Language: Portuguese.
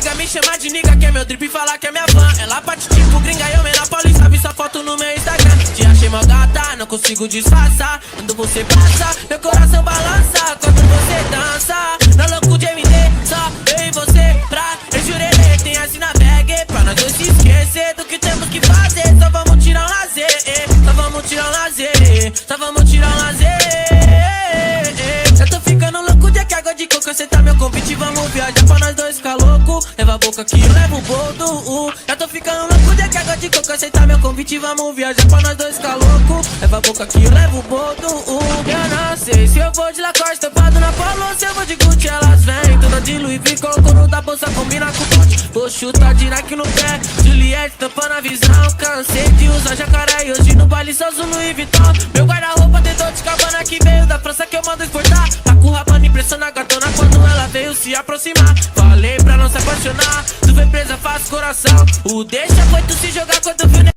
amiga me chama de niga, que é meu drip e fala que é minha fã. Ela bate tipo gringa e eu menor paulista, vi sua foto no meu Instagram. Te achei mó gata, não consigo disfarçar. Quando você passa, meu coração balança. Quando você dança, na louco de MD, só eu e você pra enjurerê. Tem assim na bag, pra nós dois se esquecer do que temos que fazer. Só vamos tirar um lazer, só vamos tirar um lazer, só vamos tirar um lazer. Eu tô ficando louco de que água de coco, aceitar meu convite, vamos viajar pra nós dois ficar louco. Leva a boca que eu levo o boldo. Eu tô ficando louco de que água de coco, aceitar meu convite, vamos viajar pra nós dois ficar louco. Leva a boca que eu levo o boldo. Eu não sei se eu vou de Lacoste, tampado na Polo, se eu vou de Gucci, elas vêm. Toda de Louis Vuitton, coro da bolsa combina com o bote. Vou chutar de Nike no pé, Juliette tampando a visão. Cansei de usar jacaré e hoje no baile só uso Louis Vuitton. Meu guarda-roupa tem dor de cabana que veio da França que eu mando exportar. Tá com rapando, impressiona a gatona quando ela veio se aproximar. Falei pra não se apaixonar, tu vem presa, faz coração. O deixa foi tu se jogar quando viu